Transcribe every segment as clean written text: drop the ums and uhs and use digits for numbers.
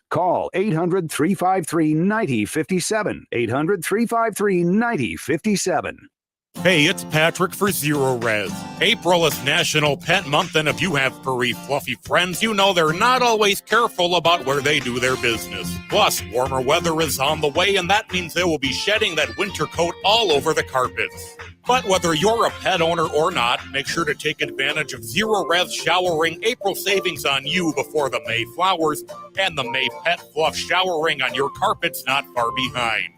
Call 800-353-9057. 800-353-9057. Hey, it's Patrick for Zero Res. April is National Pet Month, and if you have furry, fluffy friends, you know they're not always careful about where they do their business. Plus, warmer weather is on the way, and that means they will be shedding that winter coat all over the carpets. But whether you're a pet owner or not, make sure to take advantage of Zero Res Showering April savings on you before the May flowers and the May Pet Fluff Showering on your carpets not far behind.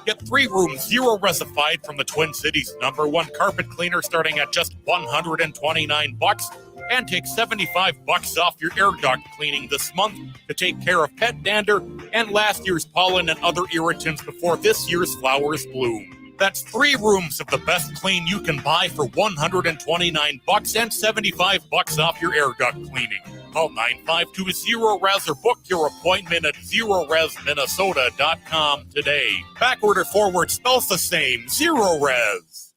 Get 3 rooms Zero Resified from the Twin Cities #1 carpet cleaner starting at just $129, and take $75 off your air duct cleaning this month to take care of pet dander and last year's pollen and other irritants before this year's flowers bloom. That's 3 rooms of the best clean you can buy for $129 and $75 off your air duct cleaning. Call 952-ZERO-RES or book your appointment at ZeroResMinnesota.com today. Backward or forward spells the same. Zero Res.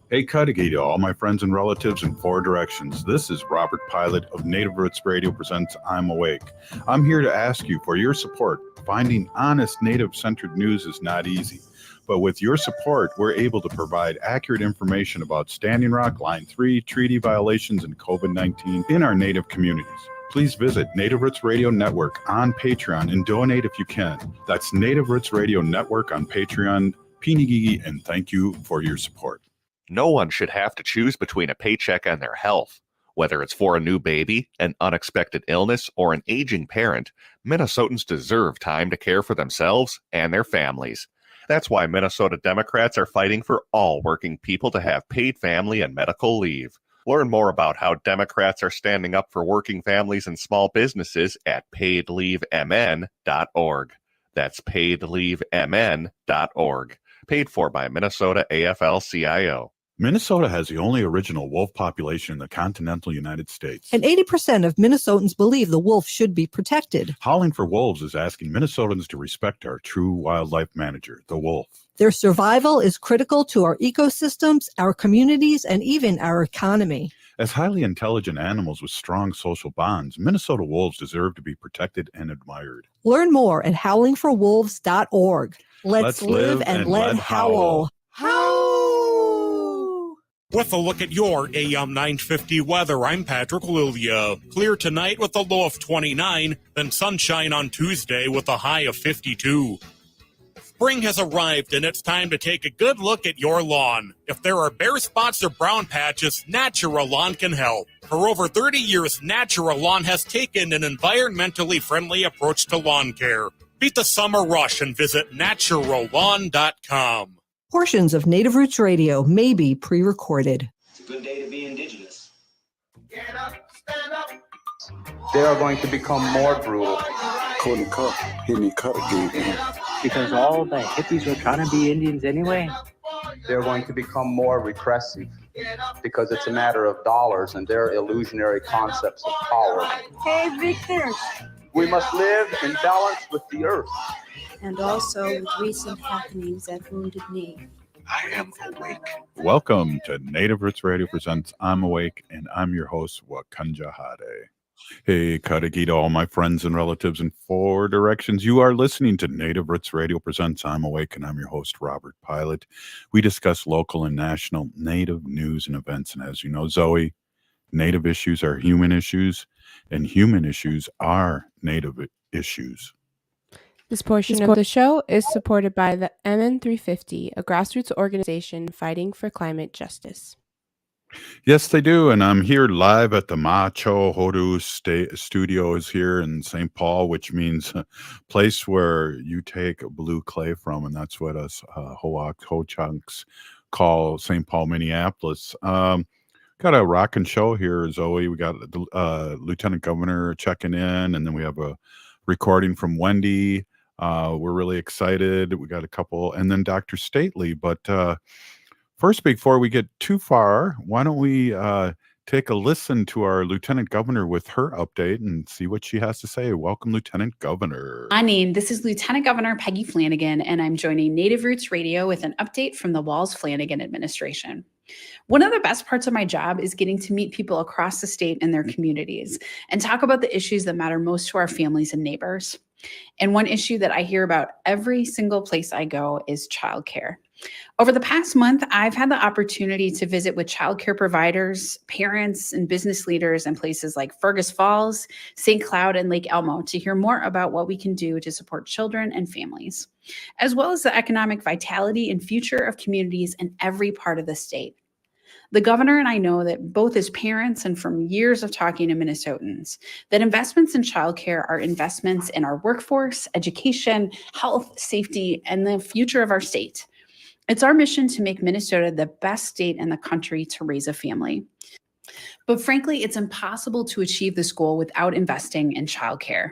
Hey, Cudahy to all my friends and relatives in 4 directions. This is Robert Pilot of Native Roots Radio presents I'm Awake. I'm here to ask you for your support. Finding honest Native-centered news is not easy. But with your support, we're able to provide accurate information about Standing Rock, Line 3, treaty violations, and COVID-19 in our Native communities. Please visit Native Roots Radio Network on Patreon and donate if you can. That's Native Roots Radio Network on Patreon. Pinigigi, and thank you for your support. No one should have to choose between a paycheck and their health. Whether it's for a new baby, an unexpected illness, or an aging parent, Minnesotans deserve time to care for themselves and their families. That's why Minnesota Democrats are fighting for all working people to have paid family and medical leave. Learn more about how Democrats are standing up for working families and small businesses at paidleavemn.org. That's paidleavemn.org. Paid for by Minnesota AFL-CIO. Minnesota has the only original wolf population in the continental United States. And 80% of Minnesotans believe the wolf should be protected. Howling for Wolves is asking Minnesotans to respect our true wildlife manager, the wolf. Their survival is critical to our ecosystems, our communities, and even our economy. As highly intelligent animals with strong social bonds, Minnesota wolves deserve to be protected and admired. Learn more at howlingforwolves.org. Let's live and let howl. Howl! With a look at your AM 950 weather, I'm Patrick Lilia. Clear tonight with a low of 29, then sunshine on Tuesday with a high of 52. Spring has arrived, and it's time to take a good look at your lawn. If there are bare spots or brown patches, Natura Lawn can help. For over 30 years, Natura Lawn has taken an environmentally friendly approach to lawn care. Beat the summer rush and visit naturalawn.com. Portions of Native Roots Radio may be pre-recorded. It's a good day to be indigenous. Get up, stand up. They are going to become more brutal. Couldn't cut, hit me cut again. Because all the hippies were trying to be Indians anyway. They're going to become more repressive because it's a matter of dollars and their illusionary concepts of power. Hey, Victor. We must live in balance with the earth. And also with recent happenings at Wounded Knee. I am awake. Welcome to Native Roots Radio presents I'm Awake, and I'm your host, Wakanja Hade. Hey, Cudahy to all my friends and relatives in 4 directions. You are listening to Native Roots Radio presents I'm Awake, and I'm your host, Robert Pilot. We discuss local and national Native news and events, and as you know, Zoe, Native issues are human issues, and human issues are Native issues. This portion of the show is supported by the MN350, a grassroots organization fighting for climate justice. Yes, they do, and I'm here live at the Macho Hodu Studios here in St. Paul, which means a place where you take blue clay from, and that's what us Ho-Chunks call St. Paul, Minneapolis. Got a rockin' show here, Zoe. We got the Lieutenant Governor checking in, and then we have a recording from Wendy. We're really excited. We got a couple, and then Dr. Stately. But first, before we get too far, why don't we take a listen to our Lieutenant Governor with her update and see what she has to say. Welcome, Lieutenant Governor. This is Lieutenant Governor Peggy Flanagan, and I'm joining Native Roots Radio with an update from the Walz-Flanagan administration. One of the best parts of my job is getting to meet people across the state and their communities and talk about the issues that matter most to our families and neighbors. And one issue that I hear about every single place I go is childcare. Over the past month, I've had the opportunity to visit with childcare providers, parents, and business leaders in places like Fergus Falls, St. Cloud, and Lake Elmo to hear more about what we can do to support children and families, as well as the economic vitality and future of communities in every part of the state. The governor and I know that both as parents and from years of talking to Minnesotans, that investments in childcare are investments in our workforce, education, health, safety, and the future of our state. It's our mission to make Minnesota the best state in the country to raise a family. But frankly, it's impossible to achieve this goal without investing in childcare.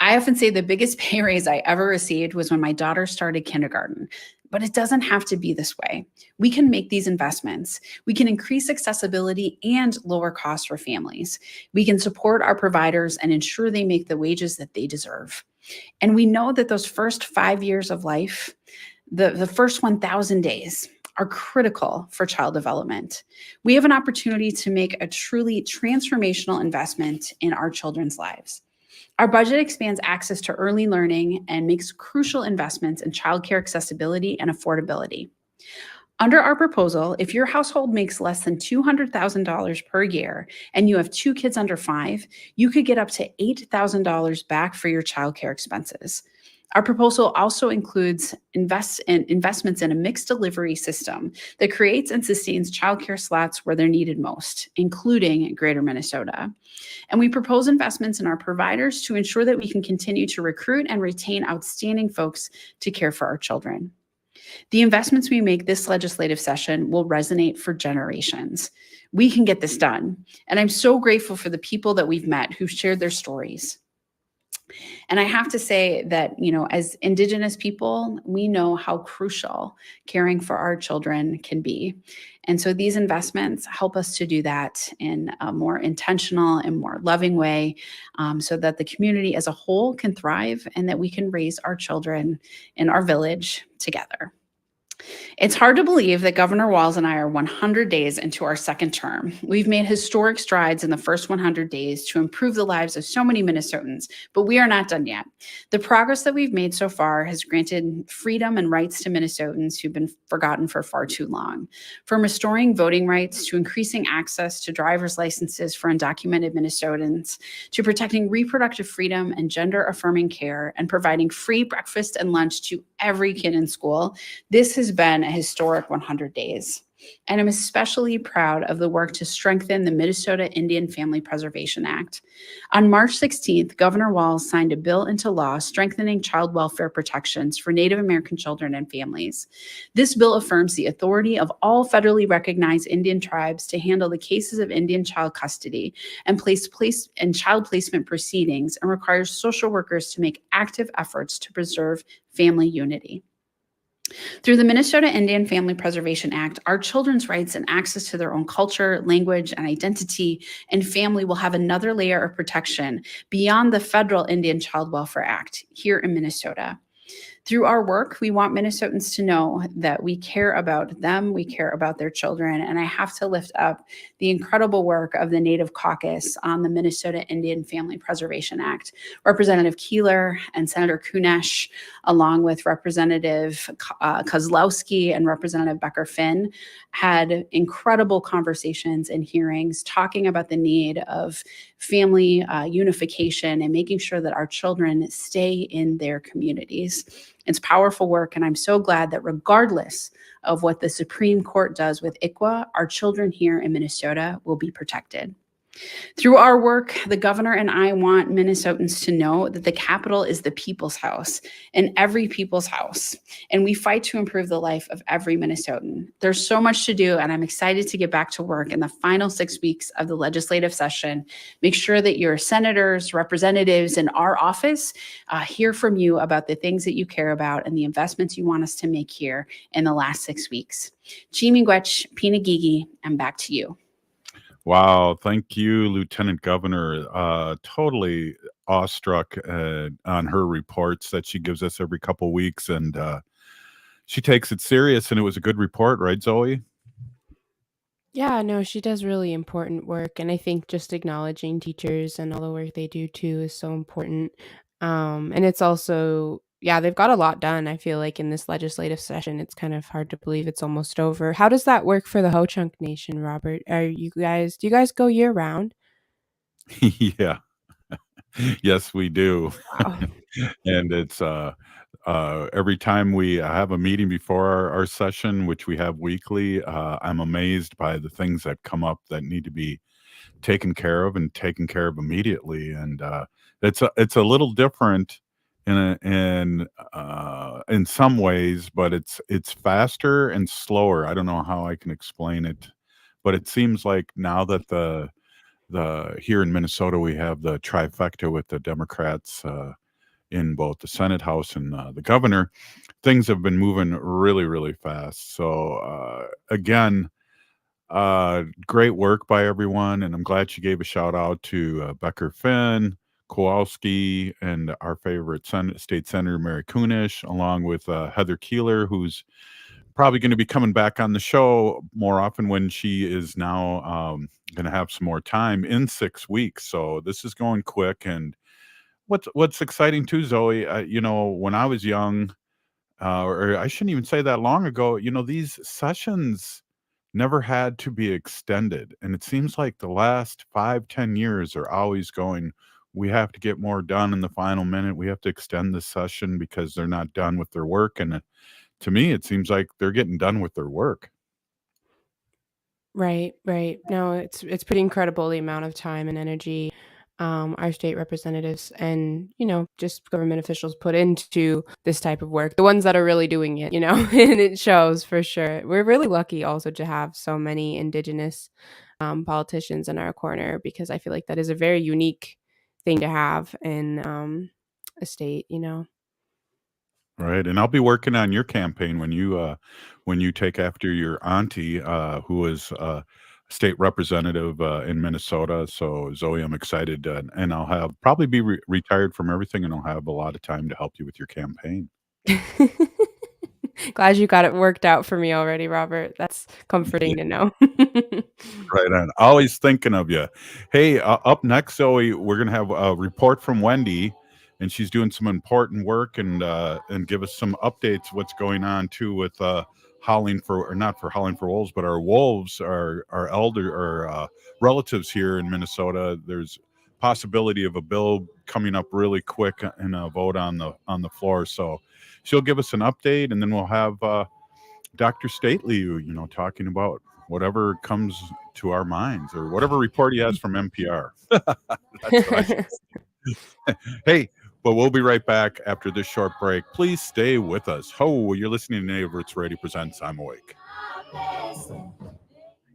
I often say the biggest pay raise I ever received was when my daughter started kindergarten. But it doesn't have to be this way. We can make these investments. We can increase accessibility and lower costs for families. We can support our providers and ensure they make the wages that they deserve. And we know that those first 5 years of life, the first 1,000 days, are critical for child development. We have an opportunity to make a truly transformational investment in our children's lives. Our budget expands access to early learning and makes crucial investments in childcare accessibility and affordability. Under our proposal, if your household makes less than $200,000 per year and you have 2 kids under 5, you could get up to $8,000 back for your childcare expenses. Our proposal also includes investments in a mixed delivery system that creates and sustains childcare slots where they're needed most, including Greater Minnesota. And we propose investments in our providers to ensure that we can continue to recruit and retain outstanding folks to care for our children. The investments we make this legislative session will resonate for generations. We can get this done. And I'm so grateful for the people that we've met who've shared their stories. And I have to say that, as Indigenous people, we know how crucial caring for our children can be. And so these investments help us to do that in a more intentional and more loving way, so that the community as a whole can thrive and that we can raise our children in our village together. It's hard to believe that Governor Walz and I are 100 days into our second term. We've made historic strides in the first 100 days to improve the lives of so many Minnesotans, but we are not done yet. The progress that we've made so far has granted freedom and rights to Minnesotans who've been forgotten for far too long. From restoring voting rights to increasing access to driver's licenses for undocumented Minnesotans, to protecting reproductive freedom and gender-affirming care, and providing free breakfast and lunch to every kid in school, this has been a historic 100 days. And I'm especially proud of the work to strengthen the Minnesota Indian Family Preservation Act. On March 16th, Governor Walz signed a bill into law strengthening child welfare protections for Native American children and families. This bill affirms the authority of all federally recognized Indian tribes to handle the cases of Indian child custody and child placement proceedings, and requires social workers to make active efforts to preserve family unity. Through the Minnesota Indian Family Preservation Act, our children's rights and access to their own culture, language, and identity and family will have another layer of protection beyond the federal Indian Child Welfare Act here in Minnesota. Through our work, we want Minnesotans to know that we care about them, we care about their children, and I have to lift up the incredible work of the Native Caucus on the Minnesota Indian Family Preservation Act. Representative Keeler and Senator Kunesh, along with Representative Kozlowski and Representative Becker-Finn, had incredible conversations and hearings talking about the need of family unification and making sure that our children stay in their communities. It's powerful work, and I'm so glad that regardless of what the Supreme Court does with ICWA, our children here in Minnesota will be protected. Through our work, the governor and I want Minnesotans to know that the Capitol is the people's house and every people's house, and we fight to improve the life of every Minnesotan. There's so much to do, and I'm excited to get back to work in the final 6 weeks of the legislative session. Make sure that your senators, representatives in our office hear from you about the things that you care about and the investments you want us to make here in the last 6 weeks. Chimingwech, Pinagigi, and back to you. Wow, thank you, Lieutenant Governor. Totally awestruck on her reports that she gives us every couple weeks, and she takes it serious, and it was a good report, right, Zoe? Yeah, no, she does really important work, and I think just acknowledging teachers and all the work they do too is so important. And it's also, yeah, they've got a lot done. I feel like in this legislative session, it's kind of hard to believe it's almost over. How does that work for the Ho Chunk Nation, Robert? Do you guys go year round? Yeah. Yes, we do. Wow. And it's every time we have a meeting before our session, which we have weekly, I'm amazed by the things that come up that need to be taken care of and taken care of immediately. And it's a little different in some ways, but it's faster and slower. I don't know how I can explain it, but it seems like now that the here in Minnesota we have the trifecta with the Democrats in both the Senate, House, and the governor. Things have been moving really, really fast. So again, great work by everyone, and I'm glad she gave a shout out to Becker Finn, Kowalski, and our favorite state senator Mary Kunish, along with Heather Keeler, who's probably going to be coming back on the show more often when she is now going to have some more time in 6 weeks. So this is going quick. And what's exciting too, Zoe, when I was young, or I shouldn't even say that long ago, these sessions never had to be extended. And it seems like the last 5-10 years are always going, we have to get more done in the final minute. We have to extend the session because they're not done with their work. And to me, it seems like they're getting done with their work. Right. No, it's pretty incredible the amount of time and energy our state representatives and, just government officials put into this type of work. The ones that are really doing it, and it shows for sure. We're really lucky also to have so many Indigenous politicians in our corner, because I feel like that is a very unique thing to have in a state, Right, and I'll be working on your campaign when you take after your auntie, who is state representative in Minnesota. So Zoe, I'm excited, and I'll have probably be retired from everything, and I'll have a lot of time to help you with your campaign. Glad you got it worked out for me already, Robert. That's comforting to know. Right on. Always thinking of you. Hey, up next, Zoe, we're gonna have a report from Wendy, and she's doing some important work and give us some updates. What's going on too with howling for, or not for howling for wolves, but our wolves, our relatives here in Minnesota. There's possibility of a bill coming up really quick and a vote on the floor. So she'll give us an update, and then we'll have Dr. Stately, talking about whatever comes to our minds, or whatever report he has from NPR. That's what I should say. Hey, but we'll be right back after this short break. Please stay with us. You're listening to Native Roots Radio Presents I'm Awake.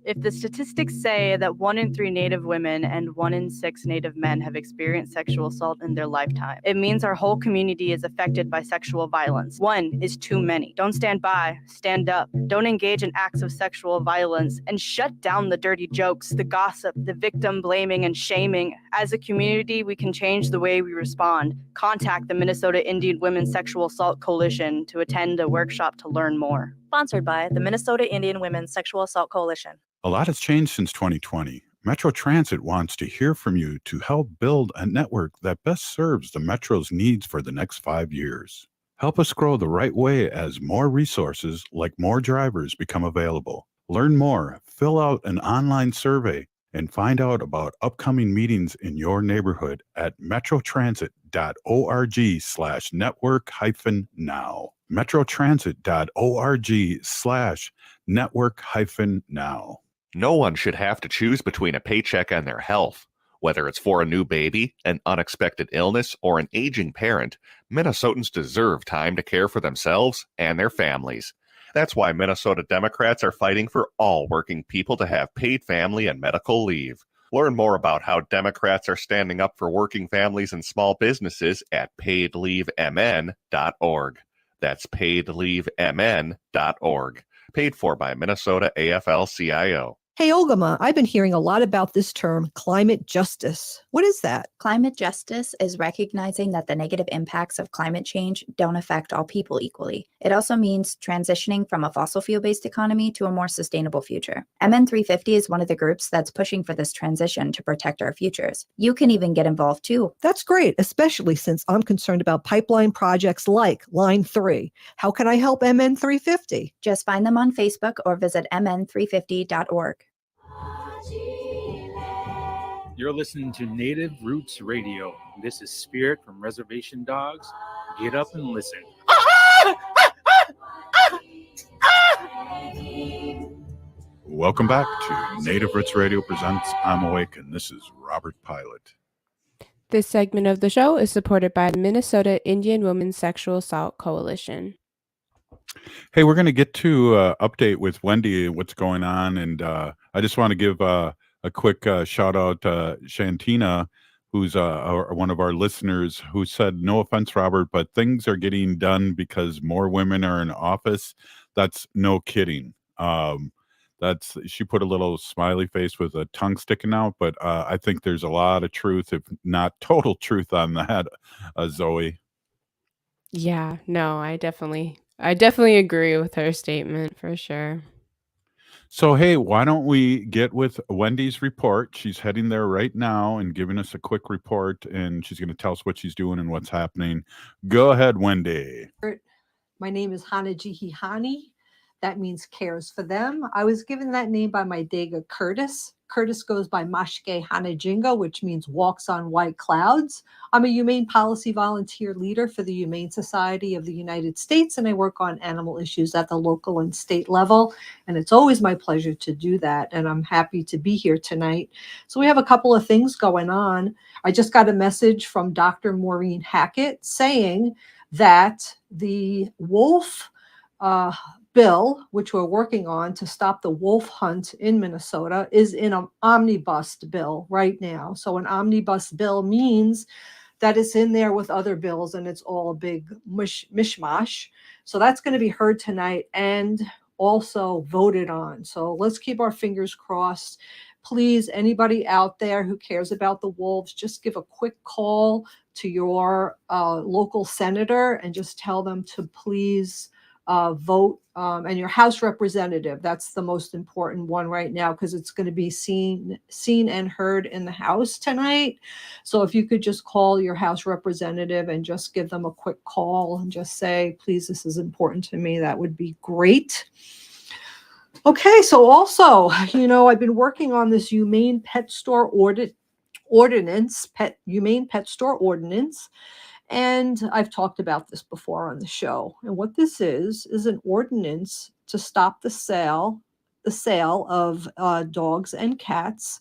If the statistics say that 1 in 3 Native women and 1 in 6 Native men have experienced sexual assault in their lifetime, it means our whole community is affected by sexual violence. 1 is too many. Don't stand by, stand up. Don't engage in acts of sexual violence, and shut down the dirty jokes, the gossip, the victim blaming and shaming. As a community, we can change the way we respond. Contact the Minnesota Indian Women's Sexual Assault Coalition to attend a workshop to learn more. Sponsored by the Minnesota Indian Women's Sexual Assault Coalition. A lot has changed since 2020. Metro Transit wants to hear from you to help build a network that best serves the Metro's needs for the next 5 years. Help us grow the right way as more resources, like more drivers, become available. Learn more, fill out an online survey, and find out about upcoming meetings in your neighborhood at metrotransit.org/network-now. metrotransit.org/network-now. No one should have to choose between a paycheck and their health. Whether it's for a new baby, an unexpected illness, or an aging parent, Minnesotans deserve time to care for themselves and their families. That's why Minnesota Democrats are fighting for all working people to have paid family and medical leave. Learn more about how Democrats are standing up for working families and small businesses at paidleavemn.org. That's paidleavemn.org. Paid for by Minnesota AFL-CIO. Hey, Ogama, I've been hearing a lot about this term, climate justice. What is that? Climate justice is recognizing that the negative impacts of climate change don't affect all people equally. It also means transitioning from a fossil fuel-based economy to a more sustainable future. MN350 is one of the groups that's pushing for this transition to protect our futures. You can even get involved too. That's great, especially since I'm concerned about pipeline projects like Line 3. How can I help MN350? Just find them on Facebook or visit mn350.org. You're listening to Native Roots Radio. This is Spirit from Reservation Dogs. Get up and listen. Welcome back to Native Roots Radio presents I'm Awake, and this is Robert Pilot. This segment of the show is supported by the Minnesota Indian Women's Sexual Assault Coalition. Hey, we're going to get to update with Wendy and what's going on, and I just want to give a quick shout out to Shantina, who's one of our listeners, who said, no offense, Robert, but things are getting done because more women are in office. That's no kidding. She put a little smiley face with a tongue sticking out, but I think there's a lot of truth, if not total truth, on that, Zoe. Yeah, no, I definitely agree with her statement for sure. So, hey, why don't we get with Wendy's report? She's heading there right now and giving us a quick report, and she's going to tell us what she's doing and what's happening. Go ahead, Wendy. My name is Hanajihihani. That means cares for them. I was given that name by my Dega Curtis. Curtis goes by Mashke Hanajinga, which means walks on white clouds. I'm a humane policy volunteer leader for the Humane Society of the United States, and I work on animal issues at the local and state level. And it's always my pleasure to do that, and I'm happy to be here tonight. So we have a couple of things going on. I just got a message from Dr. Maureen Hackett saying that the wolf bill, which we're working on to stop the wolf hunt in Minnesota, is in an omnibus bill right now. So an omnibus bill means that it's in there with other bills and it's all a big mishmash. So that's going to be heard tonight and also voted on. So let's keep our fingers crossed. Please, anybody out there who cares about the wolves, just give a quick call to your local senator and just tell them to please vote, and your House representative. That's the most important one right now because it's going to be seen and heard in the House tonight. So if you could just call your House representative and just give them a quick call and just say, please, this is important to me, that would be great. Okay, so also, I've been working on this humane pet store ordinance. And I've talked about this before on the show. And what this is an ordinance to stop the sale of dogs and cats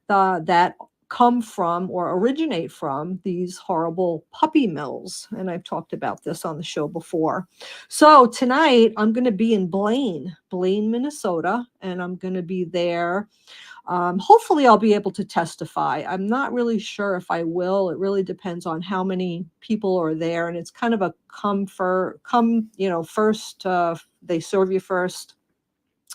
that come from or originate from these horrible puppy mills. And I've talked about this on the show before. So tonight I'm going to be in Blaine, Minnesota, and I'm going to be there. Hopefully I'll be able to testify. I'm not really sure if I will. It really depends on how many people are there. And it's kind of a first, they serve you first.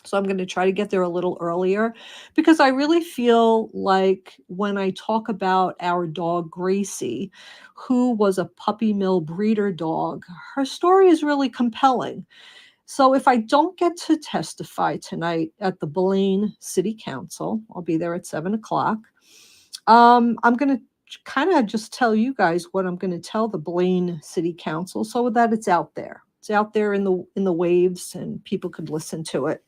So I'm going to try to get there a little earlier because I really feel like when I talk about our dog Gracie, who was a puppy mill breeder dog, her story is really compelling. So if I don't get to testify tonight at the Blaine City Council, I'll be there at 7:00. I'm going to kind of just tell you guys what I'm going to tell the Blaine City Council so that it's out there. It's out there in the waves and people could listen to it.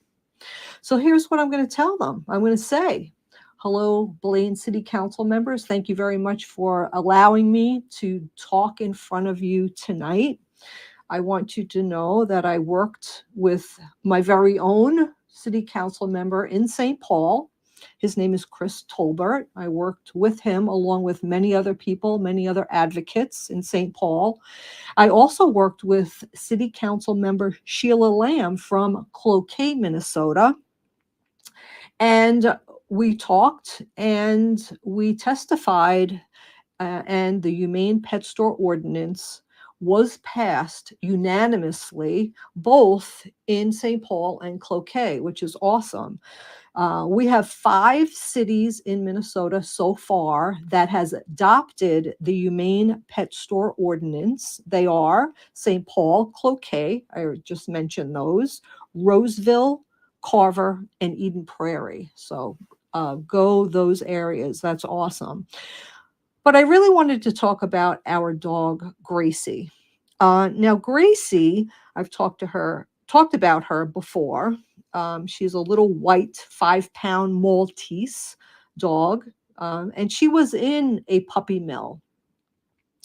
So here's what I'm going to tell them. I'm going to say, hello, Blaine City Council members. Thank you very much for allowing me to talk in front of you tonight. I want you to know that I worked with my very own city council member in St. Paul. His name is Chris Tolbert. I worked with him along with many other people, many other advocates in St. Paul. I also worked with city council member Sheila Lamb from Cloquet, Minnesota. And we talked and we testified, and the Humane Pet Store Ordinance was passed unanimously, both in St. Paul and Cloquet, which is awesome. We have 5 cities in Minnesota so far that has adopted the Humane Pet Store Ordinance. They are St. Paul, Cloquet, I just mentioned those, Roseville, Carver, and Eden Prairie. So go those areas. That's awesome. But I really wanted to talk about our dog, Gracie. Now, Gracie, I've talked about her before. She's a little white 5-pound Maltese dog, and she was in a puppy mill.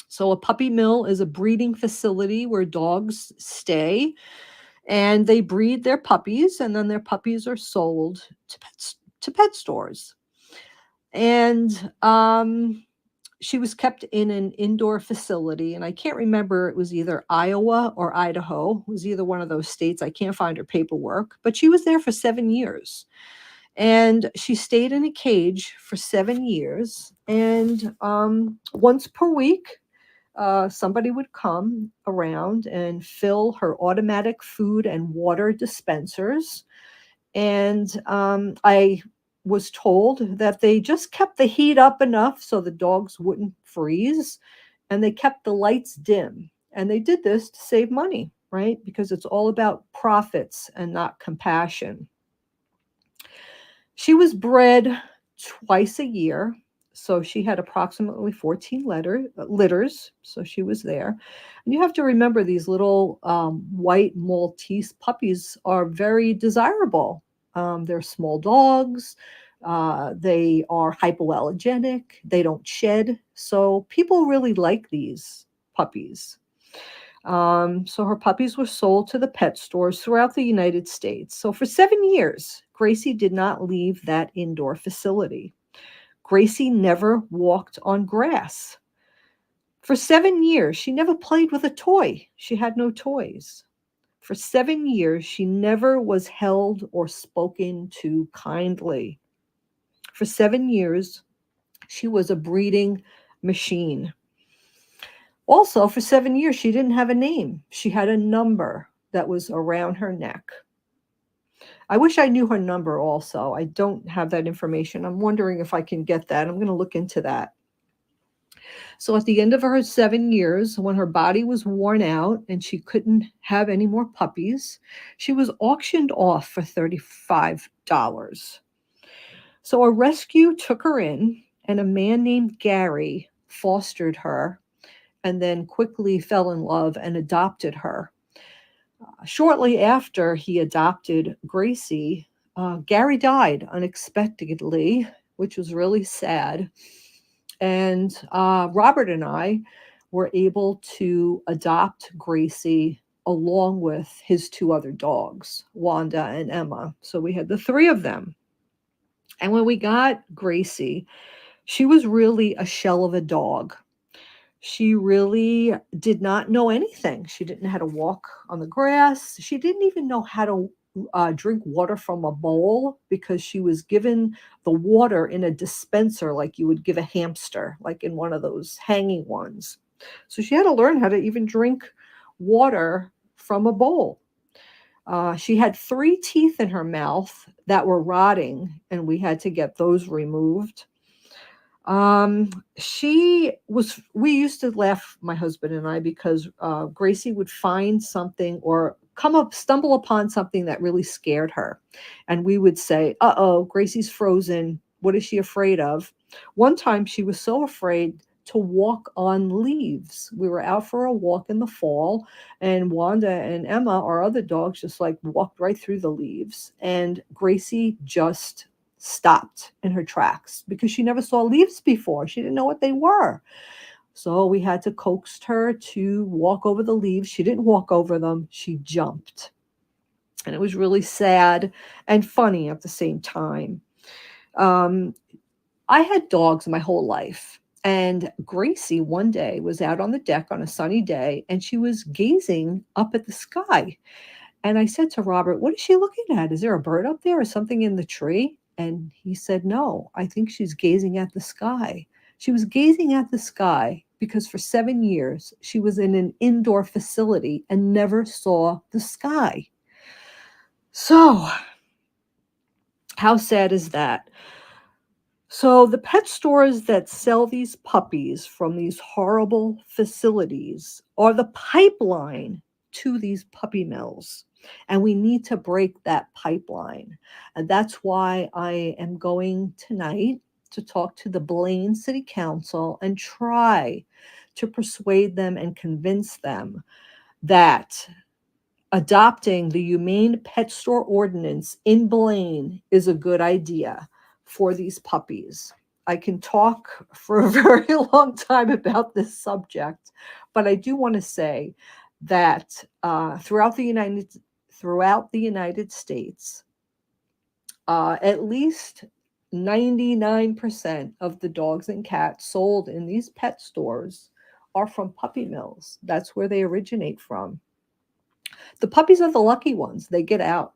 So a puppy mill is a breeding facility where dogs stay, and they breed their puppies, and then their puppies are sold to pet stores. And she was kept in an indoor facility, and I can't remember, it was either Iowa or Idaho. It was either one of those states. I can't find her paperwork, but she was there for 7 years. And she stayed in a cage for 7 years. And once per week, somebody would come around and fill her automatic food and water dispensers. And I was told that they just kept the heat up enough so the dogs wouldn't freeze, and they kept the lights dim. And they did this to save money, right? Because it's all about profits and not compassion. She was bred twice a year, so she had approximately 14 litters, so she was there. And you have to remember, these little white Maltese puppies are very desirable. They're small dogs. They are hypoallergenic. They don't shed. So people really like these puppies. So her puppies were sold to the pet stores throughout the United States. So for 7 years, Gracie did not leave that indoor facility. Gracie never walked on grass. For 7 years, she never played with a toy. She had no toys. For 7 years, she never was held or spoken to kindly. For 7 years, she was a breeding machine. Also, for 7 years, she didn't have a name. She had a number that was around her neck. I wish I knew her number also. I don't have that information. I'm wondering if I can get that. I'm going to look into that. So at the end of her 7 years, when her body was worn out and she couldn't have any more puppies, she was auctioned off for $35. So a rescue took her in, and a man named Gary fostered her and then quickly fell in love and adopted her. Shortly after he adopted Gracie, Gary died unexpectedly, which was really sad. And Robert and I were able to adopt Gracie along with his 2 other dogs, Wanda and Emma. So we had the 3 of them. And when we got Gracie, she was really a shell of a dog. She really did not know anything. She didn't know how to walk on the grass. She didn't even know how to drink water from a bowl, because she was given the water in a dispenser like you would give a hamster, like in one of those hanging ones. So she had to learn how to even drink water from a bowl. She had 3 teeth in her mouth that were rotting, and we had to get those removed. We used to laugh, my husband and I, because Gracie would find something or stumble upon something that really scared her. And we would say, uh-oh, Gracie's frozen. What is she afraid of? One time she was so afraid to walk on leaves. We were out for a walk in the fall, and Wanda and Emma, our other dogs, just like walked right through the leaves. And Gracie just stopped in her tracks because she never saw leaves before. She didn't know what they were. So we had to coax her to walk over the leaves. She didn't walk over them. She jumped. And it was really sad and funny at the same time. I had dogs my whole life. And Gracie one day was out on the deck on a sunny day, and she was gazing up at the sky. And I said to Robert, what is she looking at? Is there a bird up there or something in the tree? And he said, no, I think she's gazing at the sky. She was gazing at the sky because for 7 years she was in an indoor facility and never saw the sky. So How sad is that? So the pet stores that sell these puppies from these horrible facilities are the pipeline to these puppy mills. And we need to break that pipeline. And that's why I am going tonight to talk to the Blaine City Council and try to persuade them and convince them that adopting the Humane Pet Store Ordinance in Blaine is a good idea for these puppies. I can talk for a very long time about this subject, but I do want to say that throughout the United States, at least 99% of the dogs and cats sold in these pet stores are from puppy mills. That's where they originate from. The puppies are the lucky ones. They get out.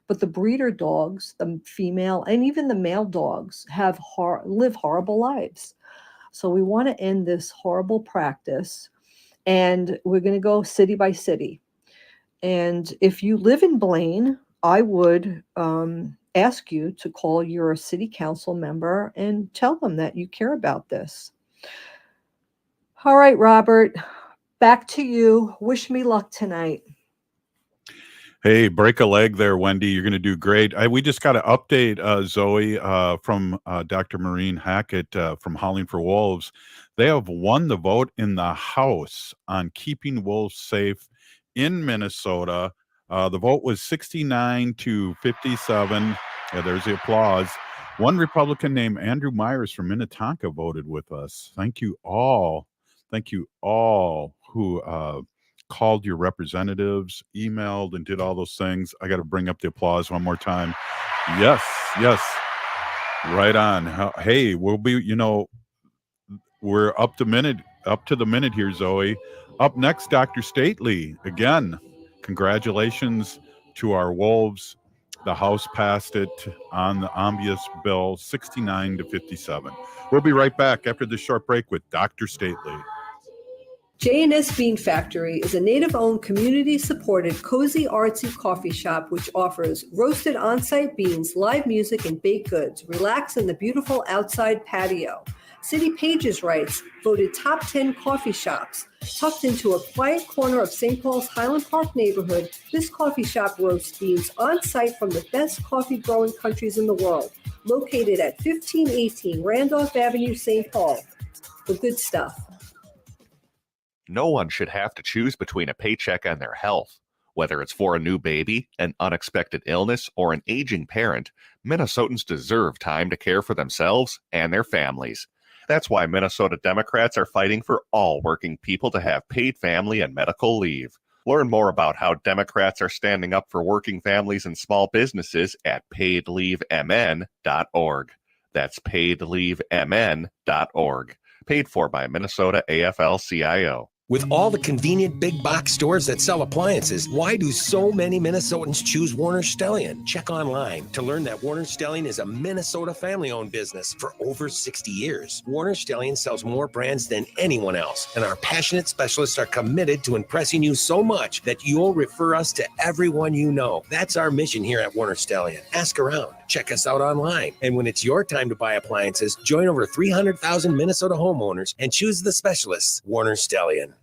But the breeder dogs, the female and even the male dogs, live horrible lives. So we want to end this horrible practice, and we're going to go city by city. And if you live in Blaine, I would ask you to call your city council member and tell them that you care about this. All right, Robert, back to you. Wish me luck tonight. Hey, break a leg there, Wendy. You're going to do great. We just got an update, Zoe, from Dr. Maureen Hackett from Howling for Wolves. They have won the vote in the House on keeping wolves safe in Minnesota. The vote was 69 to 57. Yeah, there's the applause. One Republican named Andrew Myers from Minnetonka voted with us. Thank you all. Thank you all who called your representatives, emailed, and did all those things. I got to bring up the applause one more time. Yes, yes. Right on. Hey, we'll be, we're up to the minute here, Zoe. Up next, Dr. Stately. Again, congratulations to our Wolves. The House passed it on the omnibus bill 69 to 57. We'll be right back after this short break with Dr. Stately. J&S Bean Factory is a native-owned, community-supported, cozy, artsy coffee shop which offers roasted on-site beans, live music, and baked goods. Relax in the beautiful outside patio. City Pages writes, voted top 10 coffee shops. Tucked into a quiet corner of St. Paul's Highland Park neighborhood, this coffee shop roasts beans on-site from the best coffee-growing countries in the world. Located at 1518 Randolph Avenue, St. Paul. The good stuff. No one should have to choose between a paycheck and their health. Whether it's for a new baby, an unexpected illness, or an aging parent, Minnesotans deserve time to care for themselves and their families. That's why Minnesota Democrats are fighting for all working people to have paid family and medical leave. Learn more about how Democrats are standing up for working families and small businesses at paidleavemn.org. That's paidleavemn.org. Paid for by Minnesota AFL-CIO. With all the convenient big box stores that sell appliances, why do so many Minnesotans choose Warner Stellian? Check online to learn that Warner Stellian is a Minnesota family-owned business for over 60 years. Warner Stellian sells more brands than anyone else, and our passionate specialists are committed to impressing you so much that you'll refer us to everyone you know. That's our mission here at Warner Stellian. Ask around. Check us out online. And when it's your time to buy appliances, join over 300,000 Minnesota homeowners and choose the specialists. Warner Stellian.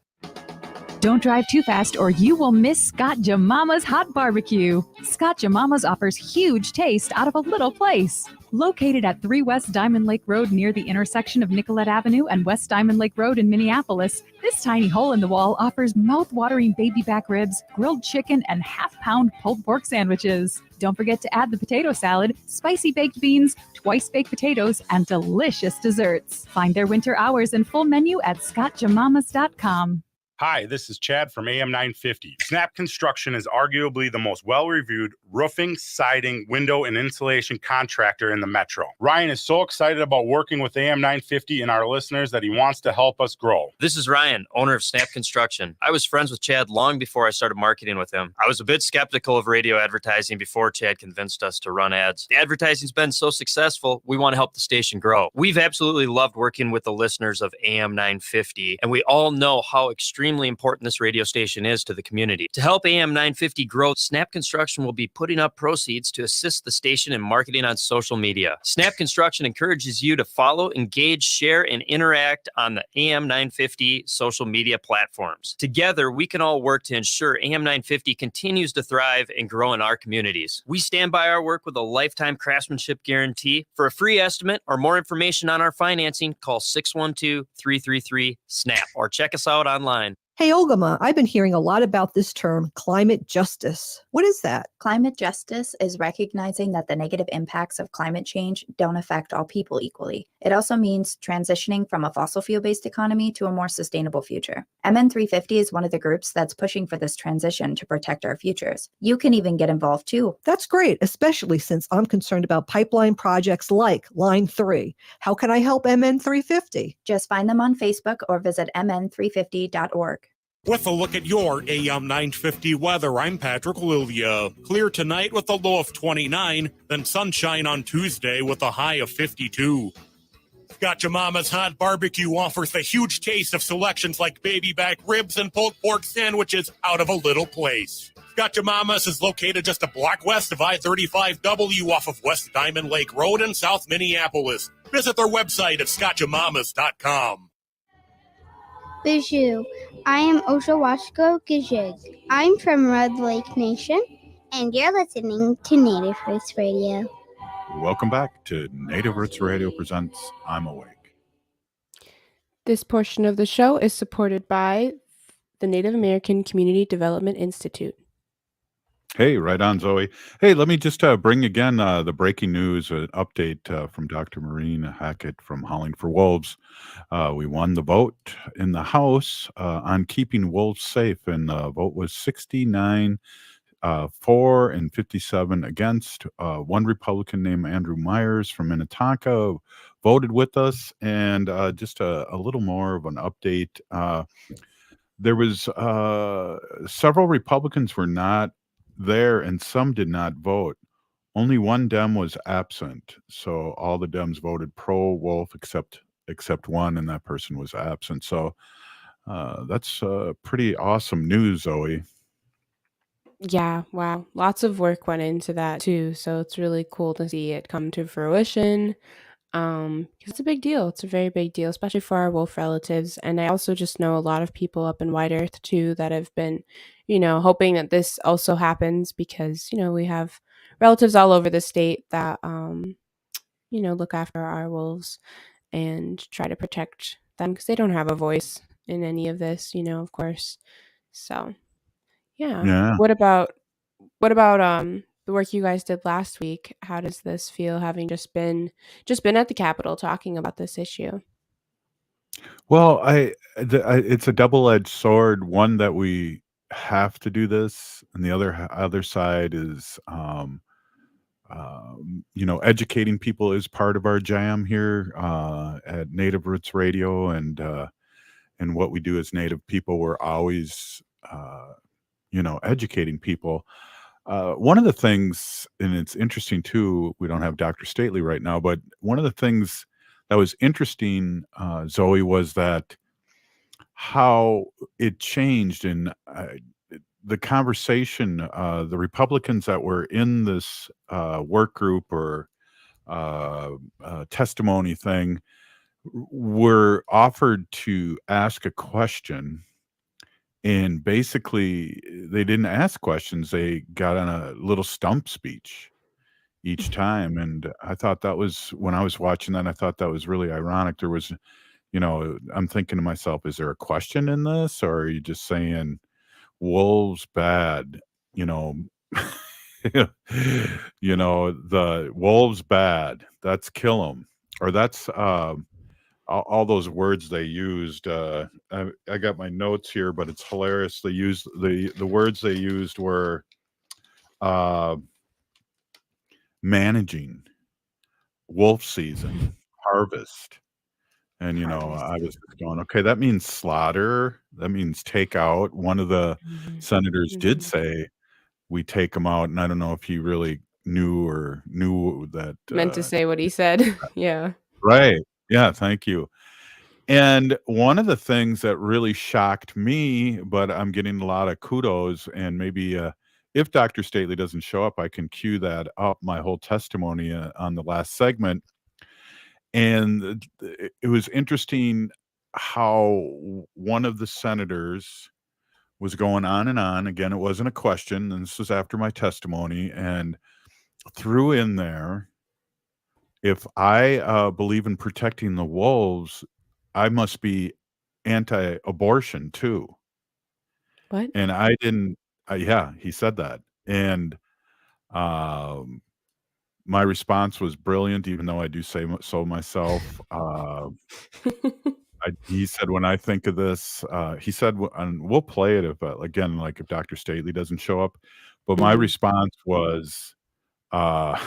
Don't drive too fast or you will miss Scott Jamama's Hot Barbecue. Scott Jamama's offers huge taste out of a little place. Located at 3 West Diamond Lake Road near the intersection of Nicollet Avenue and West Diamond Lake Road in Minneapolis, this tiny hole in the wall offers mouth-watering baby back ribs, grilled chicken, and half-pound pulled pork sandwiches. Don't forget to add the potato salad, spicy baked beans, twice-baked potatoes, and delicious desserts. Find their winter hours and full menu at scottjamamas.com. Hi, this is Chad from AM 950. Snap Construction is arguably the most well-reviewed roofing, siding, window, and insulation contractor in the metro. Ryan is so excited about working with AM 950 and our listeners that he wants to help us grow. This is Ryan, owner of Snap Construction. I was friends with Chad long before I started marketing with him. I was a bit skeptical of radio advertising before Chad convinced us to run ads. The advertising's been so successful, we want to help the station grow. We've absolutely loved working with the listeners of AM 950, and we all know how extremely extremely important this radio station is to the community. To help AM 950 grow, Snap Construction will be putting up proceeds to assist the station in marketing on social media. Snap Construction encourages you to follow, engage, share, and interact on the AM 950 social media platforms. Together, we can all work to ensure AM 950 continues to thrive and grow in our communities. We stand by our work with a lifetime craftsmanship guarantee. For a free estimate or more information on our financing, call 612-333-SNAP or check us out online. Hey, Olgama, I've been hearing a lot about this term, climate justice. What is that? Climate justice is recognizing that the negative impacts of climate change don't affect all people equally. It also means transitioning from a fossil fuel-based economy to a more sustainable future. MN350 is one of the groups that's pushing for this transition to protect our futures. You can even get involved too. That's great, especially since I'm concerned about pipeline projects like Line 3. How can I help MN350? Just find them on Facebook or visit mn350.org. With a look at your AM 950 weather, I'm Patrick Lilia. Clear tonight with a low of 29, then sunshine on Tuesday with a high of 52. Scotch Mama's Hot Barbecue offers the huge taste of selections like baby back ribs and pulled pork sandwiches out of a little place. Scotch Mama's is located just a block west of I-35W off of West Diamond Lake Road in South Minneapolis. Visit their website at scotchamamas.com. Bonjour, I am Oshawashko Gijig. I'm from Red Lake Nation, and you're listening to Native Roots Radio. Welcome back to Native Roots Radio presents I'm Awake. This portion of the show is supported by the Native American Community Development Institute. Hey, right on, Zoe. Hey, let me just bring again the breaking news, an update from Dr. Maureen Hackett from Howling for Wolves. We won the vote in the House on keeping wolves safe, and the vote was 69 for and 57 against. One Republican named Andrew Myers from Minnetonka voted with us, and just a little more of an update. There was several Republicans were not there, and some did not vote. Only one Dem was absent, so all the Dems voted pro-wolf except one, and that person was absent. So that's pretty awesome news, Zoe. Yeah, wow. Lots of work went into that too, so it's really cool to see it come to fruition. Because it's a big deal. It's a very big deal, especially for our wolf relatives. And I also just know a lot of people up in White Earth too that have been, hoping that this also happens because, we have relatives all over the state that, look after our wolves and try to protect them because they don't have a voice in any of this, of course. So, yeah. What about the work you guys did last week? How does this feel having just been at the Capitol talking about this issue? Well, it's a double-edged sword. One, that we have to do this, and the other side is, educating people is part of our jam here at Native Roots Radio, and what we do as Native people, we're always, educating people. One of the things, and it's interesting too, we don't have Dr. Stately right now, but one of the things that was interesting, Zoe, was that how it changed in the conversation. The Republicans that were in this work group or testimony thing were offered to ask a question. And basically, they didn't ask questions. They got on a little stump speech each time. And I thought that was, when I was watching that, I thought that was really ironic. There was, I'm thinking to myself, is there a question in this? Or are you just saying, wolves bad? The wolves bad. That's kill them. Or that's all those words they used. I got my notes here, but it's hilarious. They used the words they used were managing, wolf season, harvest. And I was just going, okay, that means slaughter, that means take out. One of the senators did say we take them out, and I don't know if he really knew that meant to say what he said. Yeah. Right. Yeah, thank you. And one of the things that really shocked me, but I'm getting a lot of kudos, and maybe if Dr. Stately doesn't show up, I can cue that up, my whole testimony on the last segment. And it was interesting how one of the senators was going on and on. Again, it wasn't a question, and this was after my testimony, and threw in there, if I believe in protecting the wolves, I must be anti-abortion too. What? And I didn't. Yeah, he said that, and um, my response was brilliant, even though I do say so myself. He said, "When I think of this," he said, and we'll play it if again, like if Dr. Stately doesn't show up. But my Mhm. response was, uh,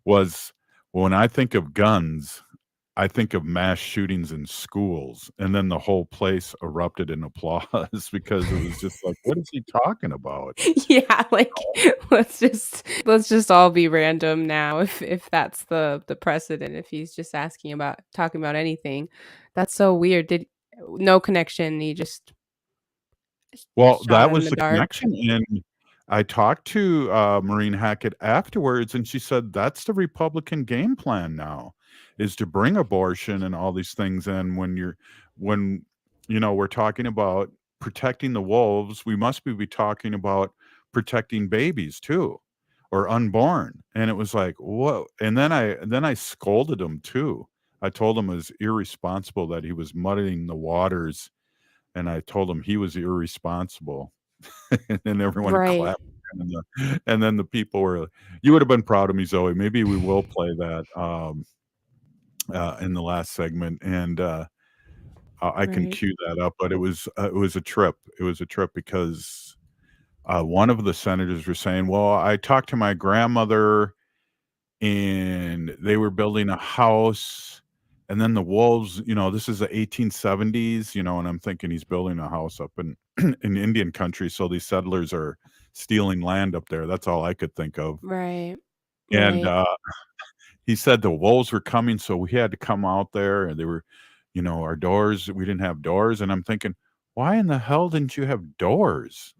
was when I think of guns, I think of mass shootings in schools, and then the whole place erupted in applause because it was just like, "What is he talking about?" Yeah, like let's just all be random now if that's the precedent, if he's just talking about anything. That's so weird. Did No connection, he just Well, shot that in was the the dark. connection, and I talked to, Maureen Hackett afterwards, and she said that's the Republican game plan now, is to bring abortion and all these things in when, we're talking about protecting the wolves, we must be talking about protecting babies too, or unborn, and it was like, "Whoa," and then I scolded him too. I told him it was irresponsible that he was muddying the waters, and I told him he was irresponsible. And then everyone Right. clapped, and then the people were you would have been proud of me, Zoe. Maybe we will play that, in the last segment, and, I can Right. cue that up, but it was a trip. It was a trip because, one of the senators were saying, "Well, I talked to my grandmother, and they were building a house, and then the wolves," this is the 1870s, and I'm thinking he's building a house up in in Indian country, so these settlers are stealing land up there. That's all I could think of. Right. And, Right. he said the wolves were coming, so we had to come out there, and they were, our doors, we didn't have doors, and I'm thinking, "Why in the hell didn't you have doors?"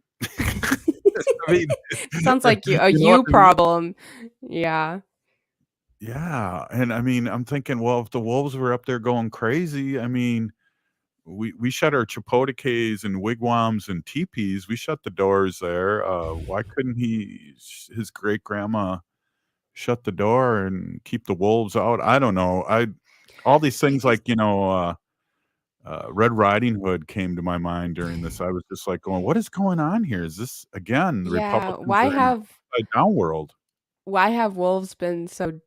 I mean, Sounds like a you know what you I mean? problem. Yeah. Yeah, and I mean, I'm thinking, well, if the wolves were up there going crazy, I mean, we shut our chapoteques and wigwams and teepees. We shut the doors there. Why couldn't his great grandma shut the door and keep the wolves out? I don't know. All these things like Red Riding Hood came to my mind during this. I was just like going, what is going on here? Is this again the Yeah, Republicans are in an upside down world? why have wolves been so,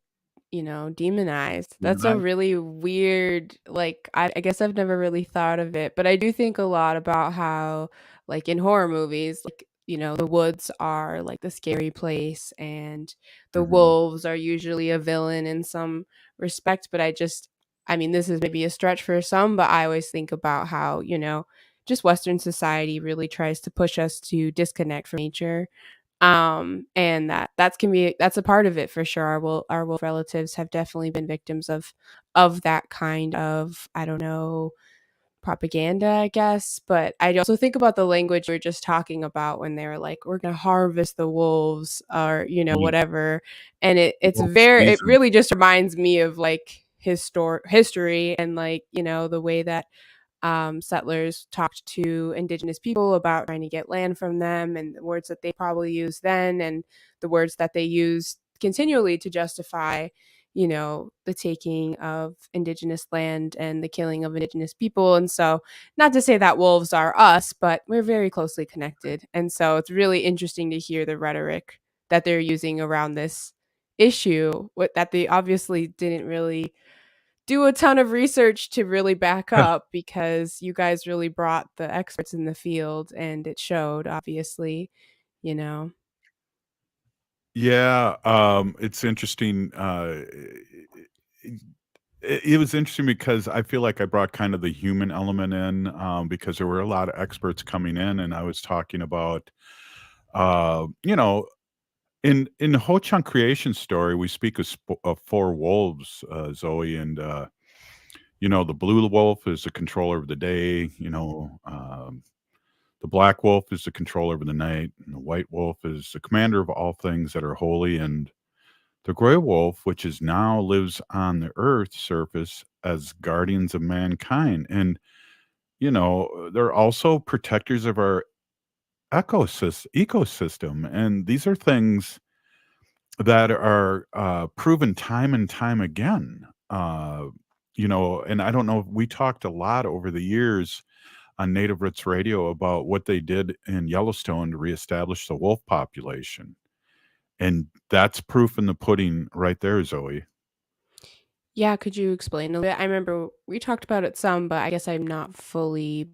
demonized? You That's know, a really weird, like, I guess I've never really thought of it, but I do think a lot about how, like, in horror movies, like, the woods are like the scary place and the Mhm. wolves are usually a villain in some respect, but I mean, this is maybe a stretch for some, but I always think about how, just Western society really tries to push us to disconnect from nature, and that's a part of it for sure. Our wolf relatives have definitely been victims of that kind of, I don't know, propaganda, I guess. But I also think about the language we were just talking about when they were like, we're gonna harvest the wolves, or Yeah. whatever. And Wolf it season. really just reminds me of like history, and like, the way that settlers talked to indigenous people about trying to get land from them, and the words that they probably used then, and the words that they use continually to justify, the taking of indigenous land and the killing of indigenous people. And so, not to say that wolves are us, but we're very closely connected. And so, it's really interesting to hear the rhetoric that they're using around this issue, that they obviously didn't really do a ton of research to really back up, because you guys really brought the experts in the field and it showed, obviously, you know. Yeah, it's interesting. It was interesting because I feel like I brought kind of the human element in, because there were a lot of experts coming in, and I was talking about, uh, you know, in the Ho Chunk creation story, we speak of, of four wolves, Zoe, and The blue wolf is the controller of the day. The black wolf is the controller of the night, and the white wolf is the commander of all things that are holy. And the gray wolf, which is now lives on the earth's surface as guardians of mankind. And they're also protectors of our ecosystem. And these are things that are proven time and time again. And I don't know, we talked a lot over the years on Native Roots Radio about what they did in Yellowstone to reestablish the wolf population. And that's proof in the pudding right there, Zoe. Yeah, could you explain a little bit? I remember we talked about it some, but I guess I'm not fully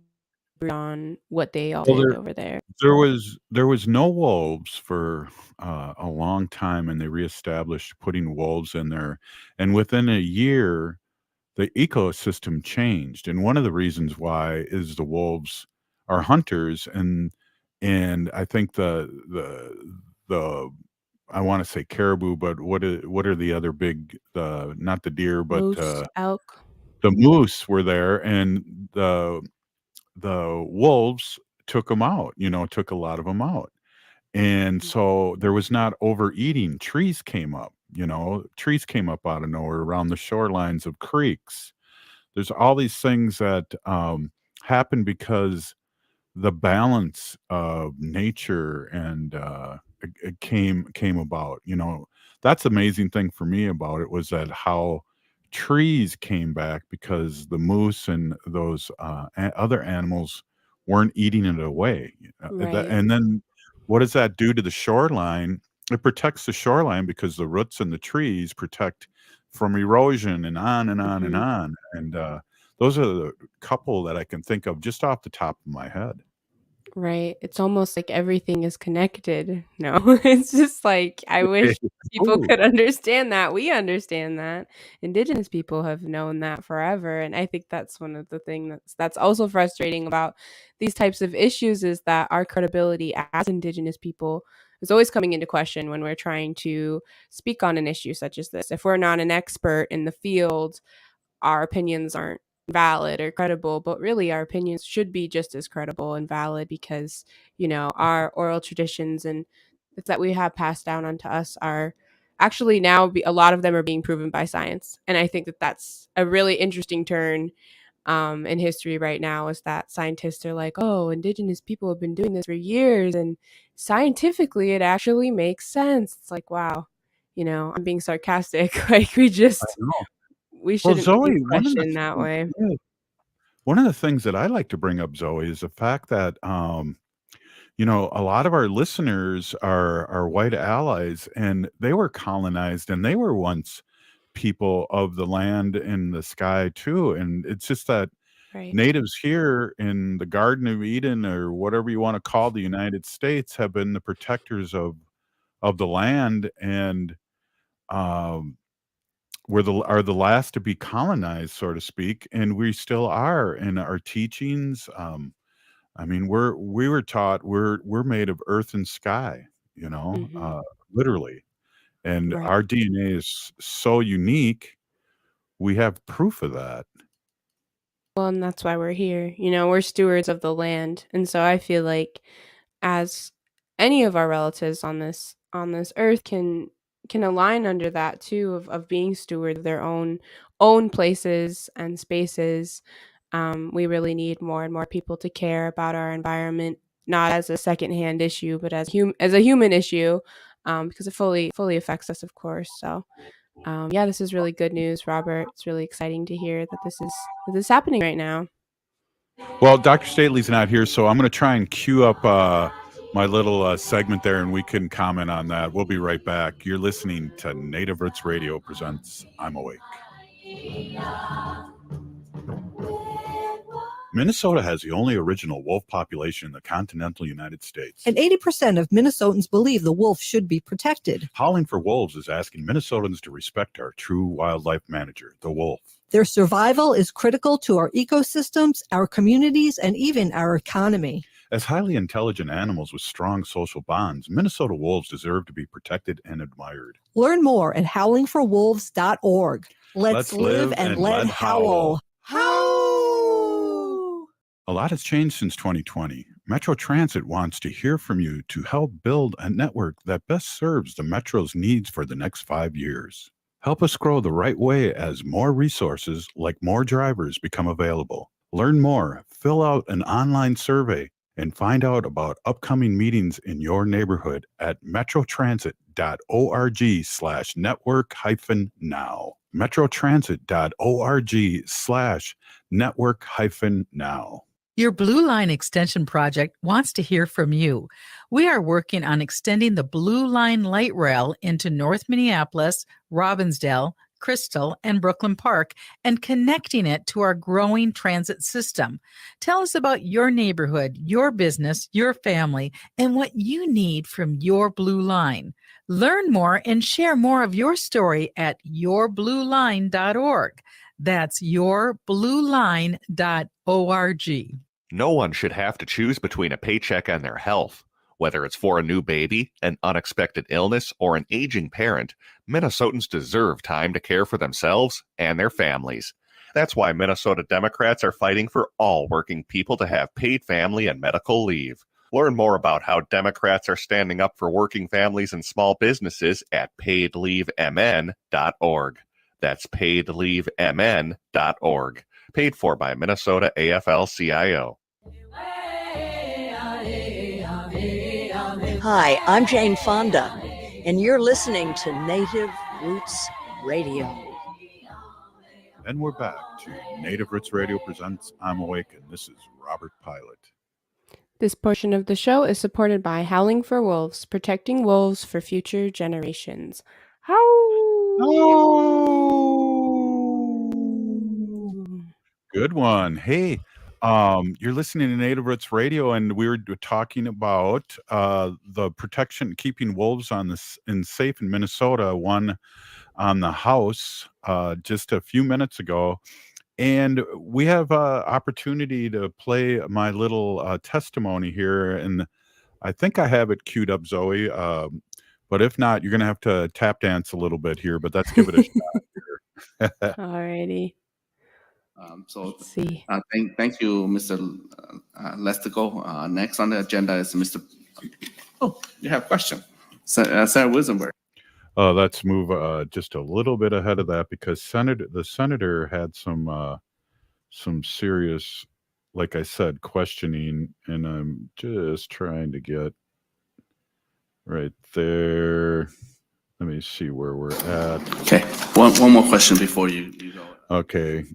on what they all Well, did over there. there was no wolves for a long time, and they reestablished putting wolves in there. And within a year, the ecosystem changed. And one of the reasons why is the wolves are hunters, and I think the I want to say caribou, but what are the other big, not the deer, but Moose, elk. the moose were there, and the wolves took them out, took a lot of them out. And so there was not overeating. Trees came up, trees came up out of nowhere around the shorelines of creeks. There's all these things that happen because the balance of nature and it came about. That's the amazing thing for me about it was that how trees came back because the moose and those other animals weren't eating it away. Right. And then what does that do to the shoreline? It protects the shoreline because the roots in the trees protect from erosion and on and on and on. And those are the couple that I can think of just off the top of my head. Right. It's almost like everything is connected. No, it's just like I wish people Ooh. could understand that. We understand that. Indigenous people have known that forever. And I think that's one of the things that's also frustrating about these types of issues is that our credibility as Indigenous people is always coming into question when we're trying to speak on an issue such as this. If we're not an expert in the field, our opinions aren't valid or credible, but really our opinions should be just as credible and valid because, our oral traditions and that we have passed down onto us are actually now a lot of them are being proven by science. And I think that that's a really interesting turn in history right now is that scientists are like, oh, Indigenous people have been doing this for years and scientifically it actually makes sense. It's like, wow, I'm being sarcastic. Like we shouldn't Zoe, be questioned that way. one of the things that I like to bring up, Zoe, is the fact that a lot of our listeners are white allies, and they were colonized, and they were once people of the land and the sky too. And it's just that Right. natives here in the Garden of Eden, or whatever you want to call the United States, have been the protectors of the land, and are the last to be colonized, so to speak, and we still are in our teachings. I mean, we were taught we're made of earth and sky, literally, and Right. our DNA is so unique. We have proof of that. Well, and that's why we're here. We're stewards of the land. And so I feel like as any of our relatives on this earth can align under that too of being steward of their own places and spaces. We really need more and more people to care about our environment, not as a secondhand issue, but as a human issue, because it fully affects us, of course. So yeah, this is really good news, Robert. It's really exciting to hear that this is happening right now. Well, Dr. Stately's not here, so I'm going to try and cue up my little segment there, and we can comment on that. We'll be right back. You're listening to Native Roots Radio presents I'm Awake. Minnesota has the only original wolf population in the continental United States. And 80% of Minnesotans believe the wolf should be protected. Howling for Wolves is asking Minnesotans to respect our true wildlife manager, the wolf. Their survival is critical to our ecosystems, our communities, and even our economy. As highly intelligent animals with strong social bonds, Minnesota wolves deserve to be protected and admired. Learn more at howlingforwolves.org. Let's live and let howl. A lot has changed since 2020. Metro Transit wants to hear from you to help build a network that best serves the Metro's needs for the next 5 years. Help us grow the right way as more resources, like more drivers, become available. Learn more, fill out an online survey, and find out about upcoming meetings in your neighborhood at metrotransit.org/network-now. metrotransit.org/network-now. Your Blue Line Extension project wants to hear from you. We are working on extending the Blue Line light rail into North Minneapolis, Robbinsdale, Crystal, and Brooklyn Park and connecting it to our growing transit system. Tell us about your neighborhood, your business, your family, and what you need from your Blue Line. Learn more and share more of your story at yourblueline.org. That's yourblueline.org. No one should have to choose between a paycheck and their health. Whether it's for a new baby, an unexpected illness, or an aging parent, Minnesotans deserve time to care for themselves and their families. That's why Minnesota Democrats are fighting for all working people to have paid family and medical leave. Learn more about how Democrats are standing up for working families and small businesses at paidleavemn.org. That's paidleavemn.org. Paid for by Minnesota AFL-CIO. Hi, I'm Jane Fonda, and you're listening to Native Roots Radio. And we're back to Native Roots Radio presents I'm Awake, and this is Robert Pilot. This portion of the show is supported by Howling for Wolves, protecting wolves for future generations. Good one. Hey, you're listening to Native Roots Radio, and we were talking about the protection, keeping wolves on this in safe in Minnesota. One on the House just a few minutes ago, and we have opportunity to play my little testimony here, and I think I have it queued up, Zoe. But if not, you're going to have to tap dance a little bit here. But let's give it a shot here. Alrighty. Let's see. Thank you, Mr. Lestigo. Next on the agenda is Mr. Oh, you have a question. Sarah Wisenberg. Let's move just a little bit ahead of that because the senator had some serious, like I said, questioning, and I'm just trying to get right there. Let me see where we're at. Okay, one more question before you go. Okay.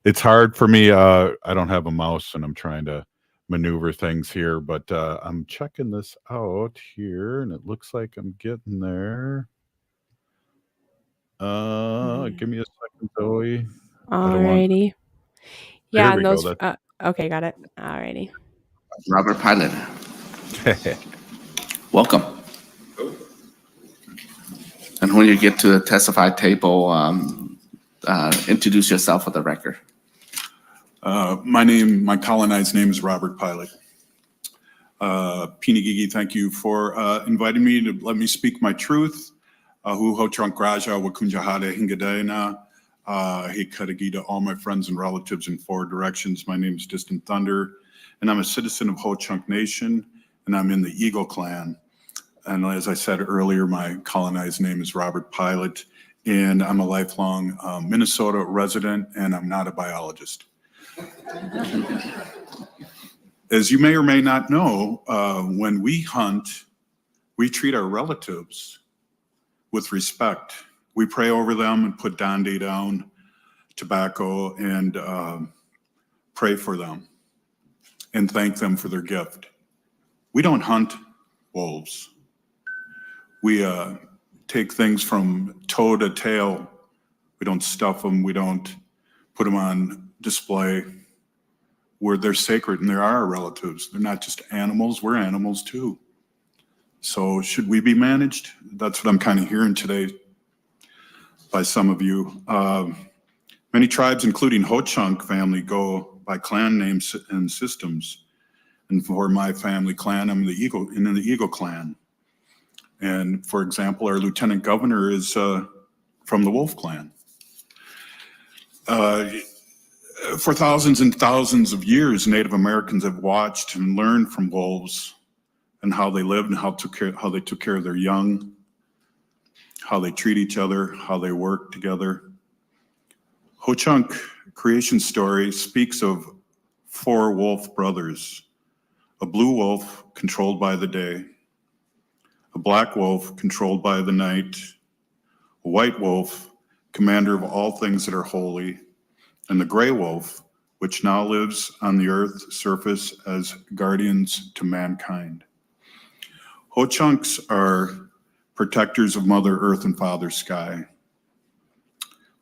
It's hard for me. I don't have a mouse, and I'm trying to maneuver things here, but I'm checking this out here, and it looks like I'm getting there. Give me a second, Zoe. Alrighty. Yeah, There we and those. go. Okay, got it. Alrighty. Robert Pilot. Welcome. And when you get to the testify table, introduce yourself for the record. My colonized name is Robert Pilot. Pinigigi, thank you for inviting me to let me speak my truth. Hu ho trunk raja wakunjahade hingadaina. Hey kadagi to all my friends and relatives in 4 directions. My name is Distant Thunder, and I'm a citizen of Ho Chunk Nation, and I'm in the Eagle Clan. And as I said earlier, my colonized name is Robert Pilot, and I'm a lifelong Minnesota resident, and I'm not a biologist. As you may or may not know, when we hunt, we treat our relatives with respect. We pray over them and put dandi down, tobacco, and pray for them and thank them for their gift. We don't hunt wolves. We take things from toe to tail. We don't stuff them. We don't put them on display. Where they're sacred, and they're our relatives. They're not just animals. We're animals too. So should we be managed? That's what I'm kind of hearing today by some of you. Many tribes, including Ho Chunk family, go by clan names and systems. And for my family clan, I'm in the Eagle Clan. And for example, our lieutenant governor is from the Wolf Clan. For thousands and thousands of years, Native Americans have watched and learned from wolves and how they lived and how they took care of their young, how they treat each other, how they work together. Ho-Chunk creation story speaks of 4 wolf brothers: a blue wolf controlled by the day, a black wolf controlled by the night, a white wolf, commander of all things that are holy, and the gray wolf, which now lives on the earth's surface as guardians to mankind. Ho-Chunks are protectors of Mother Earth and Father Sky.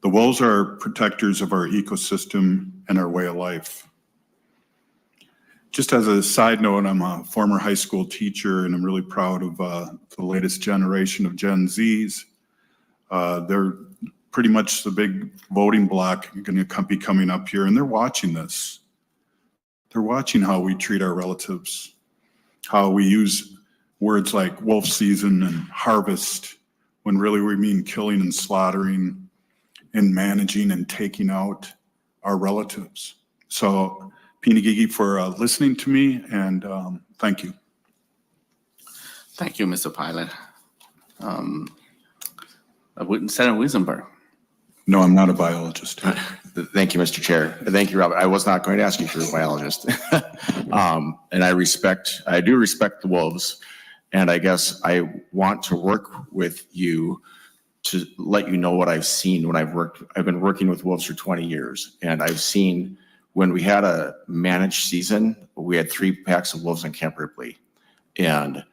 The wolves are protectors of our ecosystem and our way of life. Just as a side note, I'm a former high school teacher, and I'm really proud of the latest generation of Gen Zs. They're pretty much the big voting bloc going to be coming up here, and they're watching this. They're watching how we treat our relatives, how we use words like wolf season and harvest when really we mean killing and slaughtering and managing and taking out our relatives. So Pinagigi for listening to me, and thank you. Thank you, Mr. Pilot. Senator Wisenberg. No, I'm not a biologist. Thank you, Mr. Chair. Thank you, Robert. I was not going to ask you if you're a biologist. And I do respect the wolves. And I guess I want to work with you to let you know what I've seen when I've been working with wolves for 20 years. And I've seen when we had a managed season, we had 3 packs of wolves in Camp Ripley. And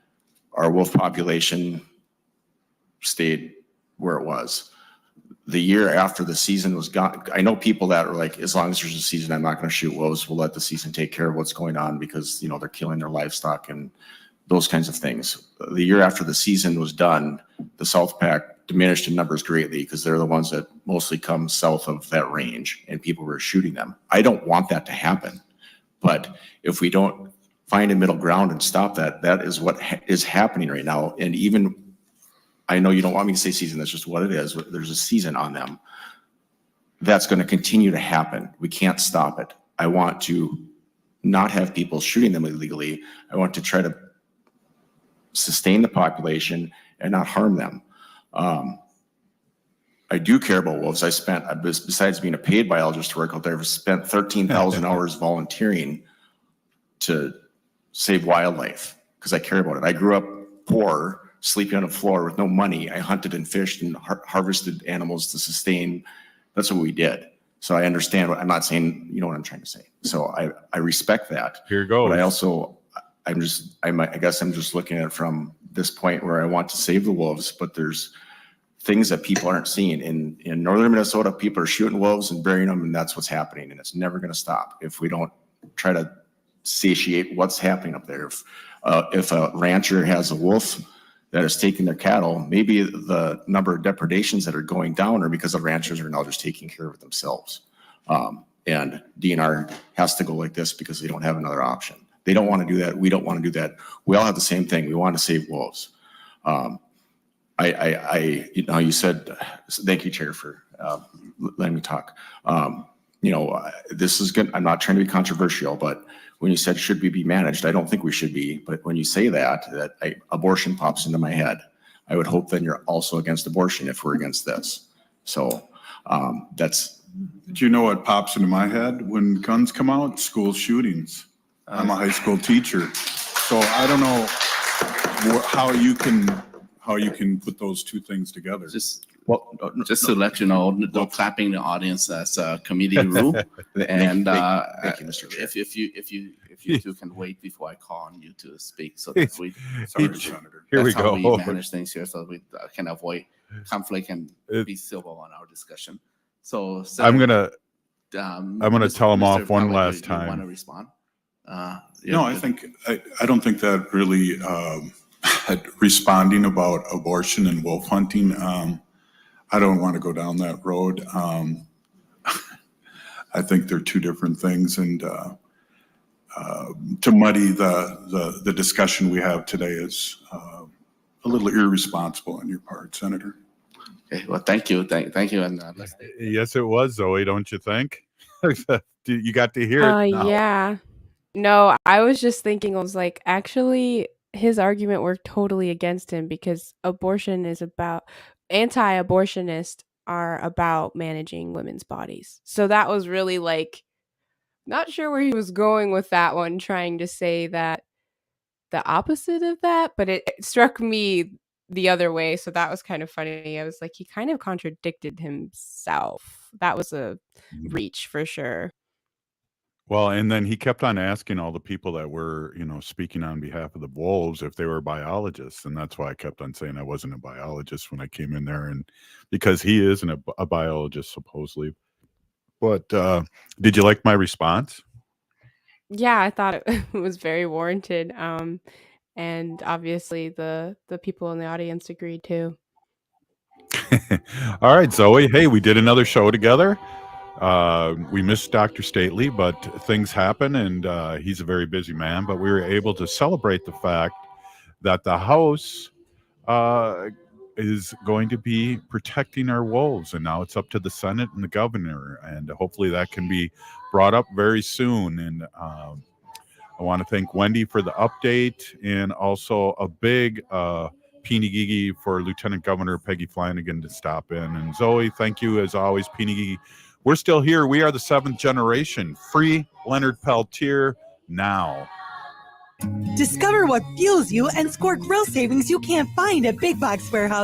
our wolf population stayed where it was. The year after the season was gone, I know people that are like, as long as there's a season, I'm not going to shoot wolves. We'll let the season take care of what's going on because, you know, they're killing their livestock and those kinds of things. The year after the season was done, the South Pack diminished in numbers greatly because they're the ones that mostly come south of that range and people were shooting them. I don't want that to happen. But if we don't find a middle ground and stop that, that is what is happening right now. And even I know you don't want me to say season, that's just what it is. There's a season on them. That's going to continue to happen. We can't stop it. I want to not have people shooting them illegally. I want to try to sustain the population and not harm them. I do care about wolves. Besides being a paid biologist to work out there, I've spent 13,000 hours volunteering to save wildlife because I care about it. I grew up poor, sleeping on the floor with no money. I hunted and fished and harvested animals to sustain. That's what we did. So I understand what I'm not saying, you know what I'm trying to say. So I respect that. Here goes. But I also, I guess I'm just looking at it from this point where I want to save the wolves, but there's things that people aren't seeing. In northern Minnesota, people are shooting wolves and burying them, and that's what's happening. And it's never going to stop if we don't try to satiate what's happening up there. If a rancher has a wolf that is taking their cattle, maybe the number of depredations that are going down are because the ranchers are now just taking care of it themselves. And DNR has to go like this because they don't have another option. They don't want to do that. We don't want to do that. We all have the same thing. We want to save wolves. You said, thank you, Chair, for letting me talk. This is good. I'm not trying to be controversial, but when you said, should we be managed? I don't think we should be. But when you say that abortion pops into my head. I would hope then you're also against abortion if we're against this. So that's. Do you know what pops into my head when guns come out? School shootings. I'm a high school teacher. So I don't know how you can put those two things together. Just to let you know, no clapping the audience as a committee rule. And thank you, Mr. Chair. If you two can wait before I call on you to speak, so that we Senator. Here we that's how go. we manage things here, so we can avoid conflict and be civil on our discussion. So I'm gonna Mr. tell him off Mr. one Pilot, last you time. want to respond? No, I don't think that really responding about abortion and wolf hunting. I don't want to go down that road. I think they're two different things, and to muddy the discussion we have today is a little irresponsible on your part, Senator. Okay, well, thank you, thank you, and yes, it was, Zoe. Don't you think? You got to hear it now. Yeah. No, I was just thinking, I was like, actually, his argument worked totally against him because anti-abortionists are about managing women's bodies. So that was really like, not sure where he was going with that one, trying to say that the opposite of that, but it struck me the other way. So that was kind of funny. I was like, he kind of contradicted himself. That was a reach for sure. Well, and then he kept on asking all the people that were, speaking on behalf of the wolves if they were biologists, and that's why I kept on saying I wasn't a biologist when I came in there, and because he isn't a biologist supposedly. But did you like my response? Yeah, I thought it was very warranted. And obviously the people in the audience agreed too. All right, Zoe. Hey, we did another show together. We missed Dr. Stately, but things happen, and he's a very busy man. But we were able to celebrate the fact that the House is going to be protecting our wolves, and now it's up to the Senate and the governor, and hopefully that can be brought up very soon. And I want to thank Wendy for the update, and also a big Peeny Gigi for Lieutenant Governor Peggy Flanagan to stop in. And Zoe, thank you as always, Peeny Gigi. We're still here. We are the 7th generation. Free Leonard Peltier now. Discover what fuels you and score grill savings you can't find at Big Box Warehouse.